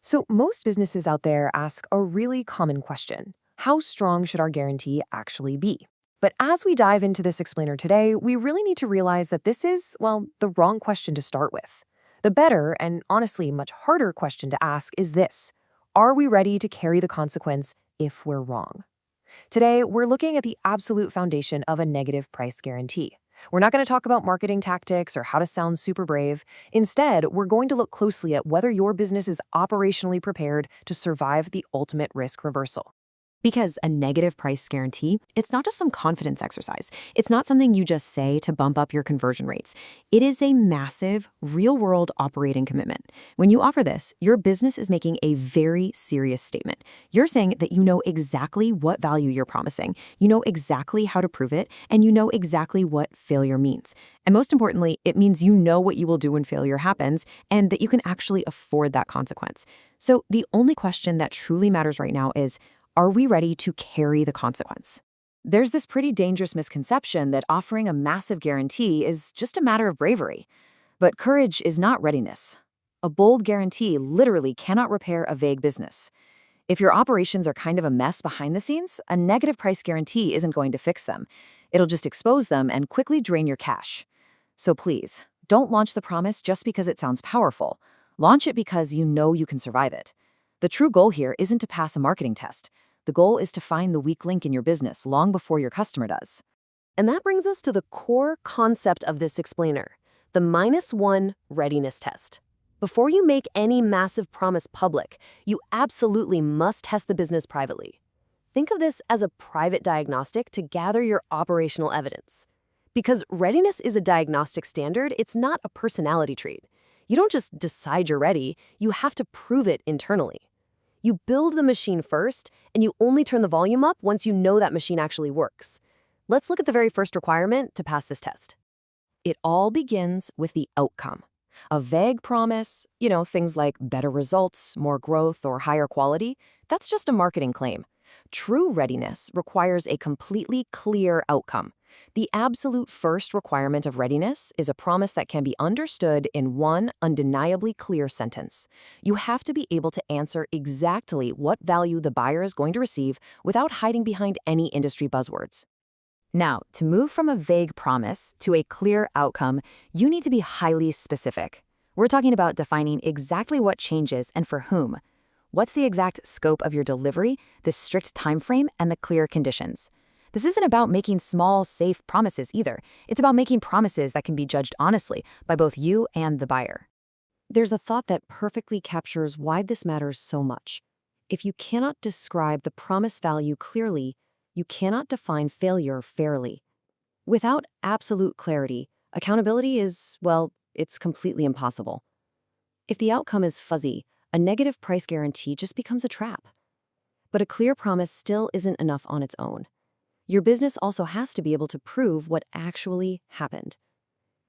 So, most businesses out there ask a really common question: how strong should our guarantee actually be? But as we dive into this explainer today, we really need to realize that this is, well, the wrong question to start with. The better, and honestly much harder question to ask is this: are we ready to carry the consequence if we're wrong? Today, we're looking at the absolute foundation of a negative price guarantee. We're not going to talk about marketing tactics or how to sound super brave. Instead, we're going to look closely at whether your business is operationally prepared to survive the ultimate risk reversal. Because a negative price guarantee, it's not just some confidence exercise. It's not something you just say to bump up your conversion rates. It is a massive, real-world operating commitment. When you offer this, your business is making a very serious statement. You're saying that you know exactly what value you're promising, you know exactly how to prove it, and you know exactly what failure means. And most importantly, it means you know what you will do when failure happens and that you can actually afford that consequence. So the only question that truly matters right now is, are we ready to carry the consequence? There's this pretty dangerous misconception that offering a massive guarantee is just a matter of bravery. But courage is not readiness. A bold guarantee literally cannot repair a vague business. If your operations are kind of a mess behind the scenes, a negative price guarantee isn't going to fix them. It'll just expose them and quickly drain your cash. So please, don't launch the promise just because it sounds powerful. Launch it because you know you can survive it. The true goal here isn't to pass a marketing test. The goal is to find the weak link in your business long before your customer does. And that brings us to the core concept of this explainer, the -1 readiness test. Before you make any massive promise public, you absolutely must test the business privately. Think of this as a private diagnostic to gather your operational evidence. Because readiness is a diagnostic standard, it's not a personality trait. You don't just decide you're ready, you have to prove it internally. You build the machine first, and you only turn the volume up once you know that machine actually works. Let's look at the very first requirement to pass this test. It all begins with the outcome. A vague promise, things like better results, more growth, or higher quality, that's just a marketing claim. True readiness requires a completely clear outcome. The absolute first requirement of readiness is a promise that can be understood in one undeniably clear sentence. You have to be able to answer exactly what value the buyer is going to receive without hiding behind any industry buzzwords. Now, to move from a vague promise to a clear outcome, you need to be highly specific. We're talking about defining exactly what changes and for whom. What's the exact scope of your delivery, the strict time frame, and the clear conditions? This isn't about making small, safe promises either. It's about making promises that can be judged honestly by both you and the buyer. There's a thought that perfectly captures why this matters so much. If you cannot describe the promise value clearly, you cannot define failure fairly. Without absolute clarity, accountability is, well, it's completely impossible. If the outcome is fuzzy, a negative price guarantee just becomes a trap. But a clear promise still isn't enough on its own. Your business also has to be able to prove what actually happened.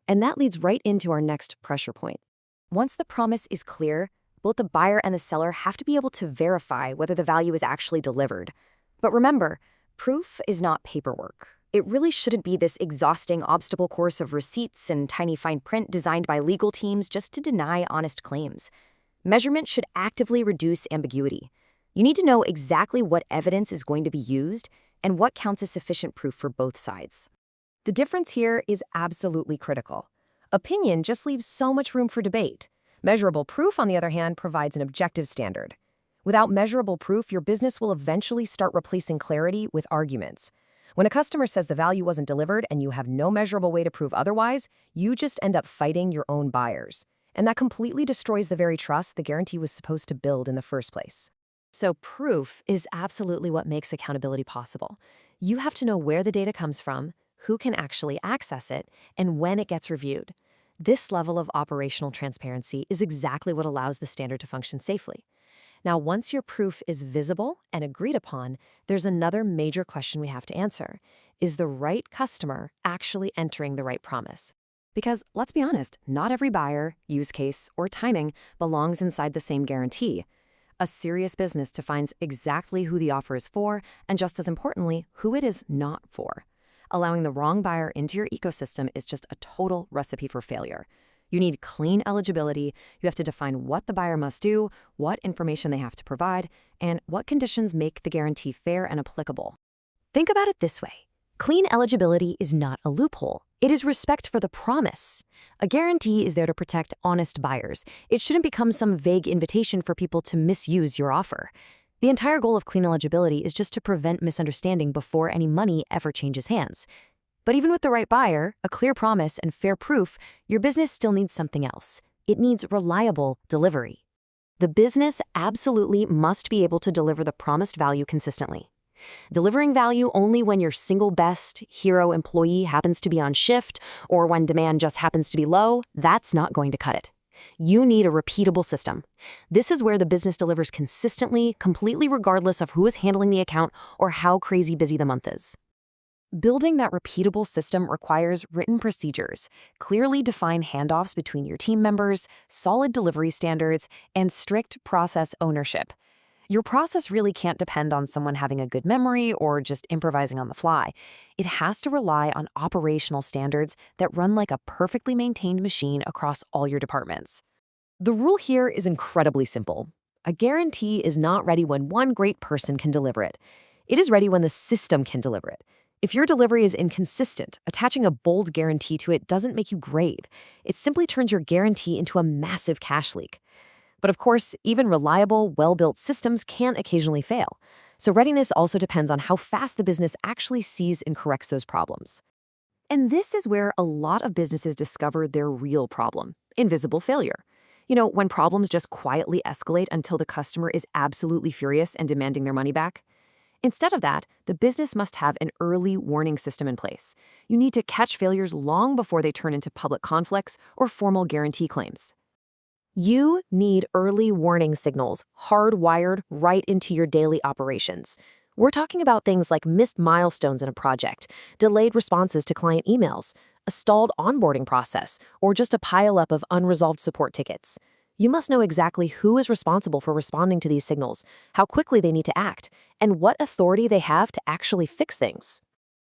And that leads right into our next pressure point. Once the promise is clear, both the buyer and the seller have to be able to verify whether the value is actually delivered. But remember, proof is not paperwork. It really shouldn't be this exhausting obstacle course of receipts and tiny fine print designed by legal teams just to deny honest claims. Measurement should actively reduce ambiguity. You need to know exactly what evidence is going to be used and what counts as sufficient proof for both sides. The difference here is absolutely critical. Opinion just leaves so much room for debate. Measurable proof, on the other hand, provides an objective standard. Without measurable proof, your business will eventually start replacing clarity with arguments. When a customer says the value wasn't delivered and you have no measurable way to prove otherwise, you just end up fighting your own buyers. And that completely destroys the very trust the guarantee was supposed to build in the first place. So proof is absolutely what makes accountability possible. You have to know where the data comes from, who can actually access it, and when it gets reviewed. This level of operational transparency is exactly what allows the standard to function safely. Now, once your proof is visible and agreed upon, there's another major question we have to answer. Is the right customer actually entering the right promise? Because, let's be honest, not every buyer, use case, or timing belongs inside the same guarantee. A serious business defines exactly who the offer is for, and just as importantly, who it is not for. Allowing the wrong buyer into your ecosystem is just a total recipe for failure. You need clean eligibility. You have to define what the buyer must do, what information they have to provide, and what conditions make the guarantee fair and applicable. Think about it this way. Clean eligibility is not a loophole. It is respect for the promise. A guarantee is there to protect honest buyers. It shouldn't become some vague invitation for people to misuse your offer. The entire goal of clean eligibility is just to prevent misunderstanding before any money ever changes hands. But even with the right buyer, a clear promise, and fair proof, your business still needs something else. It needs reliable delivery. The business absolutely must be able to deliver the promised value consistently. Delivering value only when your single best hero employee happens to be on shift or when demand just happens to be low, that's not going to cut it. You need a repeatable system. This is where the business delivers consistently, completely regardless of who is handling the account or how crazy busy the month is. Building that repeatable system requires written procedures, clearly defined handoffs between your team members, solid delivery standards, and strict process ownership. Your process really can't depend on someone having a good memory or just improvising on the fly. It has to rely on operational standards that run like a perfectly maintained machine across all your departments. The rule here is incredibly simple. A guarantee is not ready when one great person can deliver it. It is ready when the system can deliver it. If your delivery is inconsistent, attaching a bold guarantee to it doesn't make you grave. It simply turns your guarantee into a massive cash leak. But of course, even reliable, well-built systems can occasionally fail. So readiness also depends on how fast the business actually sees and corrects those problems. And this is where a lot of businesses discover their real problem: invisible failure. When problems just quietly escalate until the customer is absolutely furious and demanding their money back. Instead of that, the business must have an early warning system in place. You need to catch failures long before they turn into public conflicts or formal guarantee claims. You need early warning signals hardwired right into your daily operations. We're talking about things like missed milestones in a project, delayed responses to client emails, a stalled onboarding process, or just a pileup of unresolved support tickets. You must know exactly who is responsible for responding to these signals, how quickly they need to act, and what authority they have to actually fix things.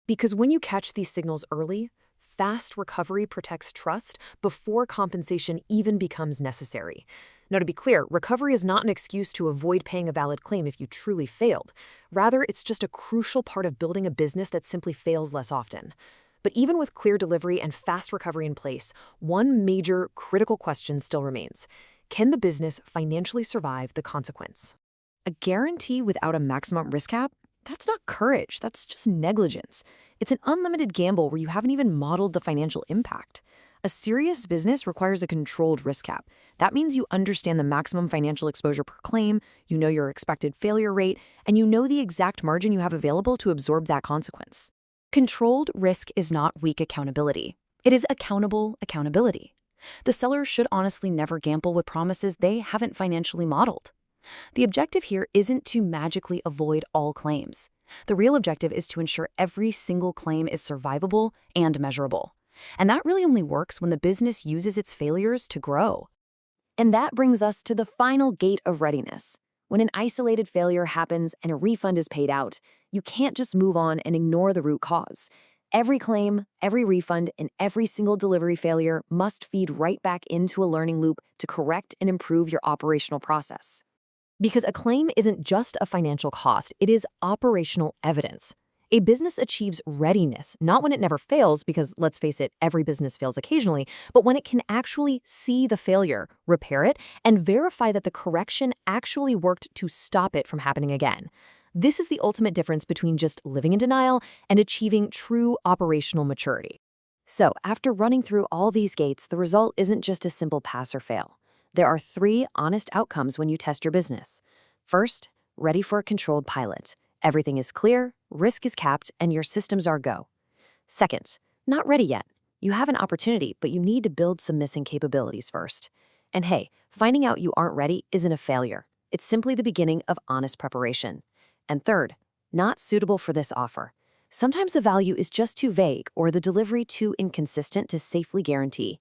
Because when you catch these signals early, fast recovery protects trust before compensation even becomes necessary. Now, to be clear, recovery is not an excuse to avoid paying a valid claim if you truly failed. Rather, it's just a crucial part of building a business that simply fails less often. But even with clear delivery and fast recovery in place, one major critical question still remains. Can the business financially survive the consequence? A guarantee without a maximum risk cap? That's not courage, that's just negligence. It's an unlimited gamble where you haven't even modeled the financial impact. A serious business requires a controlled risk cap. That means you understand the maximum financial exposure per claim, you know your expected failure rate, and you know the exact margin you have available to absorb that consequence. Controlled risk is not weak accountability. It is accountable accountability. The seller should honestly never gamble with promises they haven't financially modeled. The objective here isn't to magically avoid all claims. The real objective is to ensure every single claim is survivable and measurable. And that really only works when the business uses its failures to grow. And that brings us to the final gate of readiness. When an isolated failure happens and a refund is paid out, you can't just move on and ignore the root cause. Every claim, every refund, and every single delivery failure must feed right back into a learning loop to correct and improve your operational process. Because a claim isn't just a financial cost, it is operational evidence. A business achieves readiness, not when it never fails, because let's face it, every business fails occasionally, but when it can actually see the failure, repair it, and verify that the correction actually worked to stop it from happening again. This is the ultimate difference between just living in denial and achieving true operational maturity. So, after running through all these gates, the result isn't just a simple pass or fail. There are 3 honest outcomes when you test your business. First, ready for a controlled pilot. Everything is clear, risk is capped, and your systems are go. Second, not ready yet. You have an opportunity, but you need to build some missing capabilities first. And hey, finding out you aren't ready isn't a failure. It's simply the beginning of honest preparation. And third, not suitable for this offer. Sometimes the value is just too vague or the delivery too inconsistent to safely guarantee.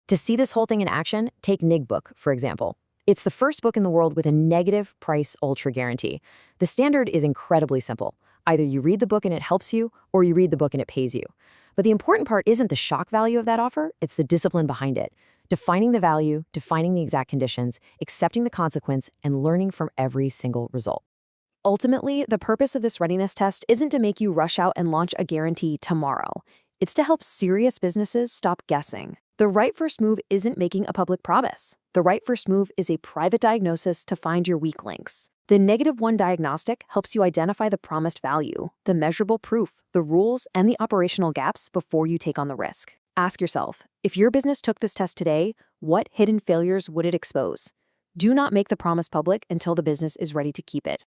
To see this whole thing in action, take NegBook, for example. It's the first book in the world with a negative price ultra guarantee. The standard is incredibly simple. Either you read the book and it helps you, or you read the book and it pays you. But the important part isn't the shock value of that offer, it's the discipline behind it. defining the value, defining the exact conditions, accepting the consequence, and learning from every single result. Ultimately, the purpose of this readiness test isn't to make you rush out and launch a guarantee tomorrow. It's to help serious businesses stop guessing. The right first move isn't making a public promise. The right first move is a private diagnosis to find your weak links. The -1 diagnostic helps you identify the promised value, the measurable proof, the rules, and the operational gaps before you take on the risk. Ask yourself, if your business took this test today, what hidden failures would it expose? Do not make the promise public until the business is ready to keep it.